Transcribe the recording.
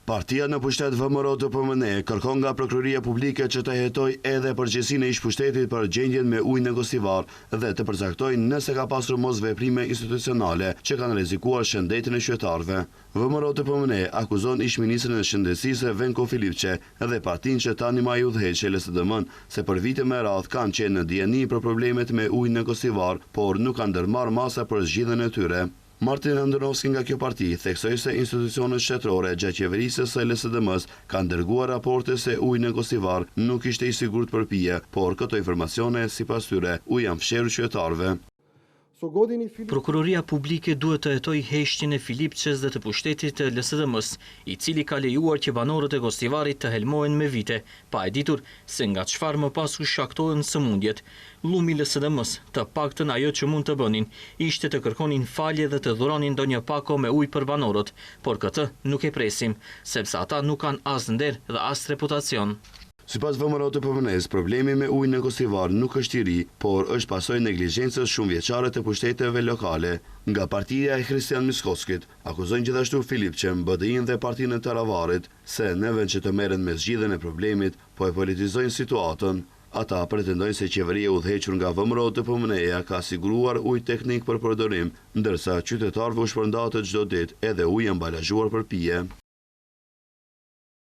Partia në pushtet VMRO TPMN kërkon nga Prokuroria Publike që të hetojë edhe përgjegjësinë e ish-pushtetit për gjendjen me ujë në Gostivar dhe të përcaktojë nëse ka pasur mosveprime institucionale që kanë rrezikuar shëndetin e qytetarëve. VMRO TPMN akuzon ish-ministrin e Shëndetësisë Venko Filipçe dhe partinë që tani më udhëheqë LSDM-n se për vite me radhë kanë qenë në dieni për problemet me ujë në Gostivar, por nuk kanë ndërmarrë masa për zgjidhjen e tyre. Martin Andronovski nga kjo parti theksoi se institucionet shtetërore gjatë qeverisës së LSDM-s kanë dërguar raporte se uji në Gostivar nuk ishte i sigurt për pije, por këto informacione sipas tyre u janë fshehur qytetarëve. Prokuroria Publike duhet të hetojë heqjen e Filipçes dhe të pushtetit të LSDM-s, i cili ka lejuar që banorët e Gostivarit të helmohen me vite, pa e ditur se nga çfarë më pas u shkaktohen sëmundjet. Llumi i LSDM-s, të paktën ajo që mund të bënin, ishte të kërkonin falje dhe të dhuronin ndonjë pako me ujë për banorët, por këtë nuk e presim, sepse ata nuk kanë as nder dhe as reputacion. Sipas VMRO TPMN-s, problemi me ujin në Gostivar nuk është i ri, por është pasojë neglizhencës shumëvjeçare të pushteteve lokale. Nga partia e Kristian Miskoskit, akuzojnë gjithashtu Filipçen, BDI-n dhe partinë e Taravarit se në vend që të merren me zgjidhjen e problemit, po e politizojnë situatën. Ata pretendojnë se qeveria e udhëhequr nga VMRO TPMN-ja ka siguruar ujë teknik për përdorim, ndërsa qytetarëve u shpërndahet çdo ditë edhe ujë ambalazhuar për pije.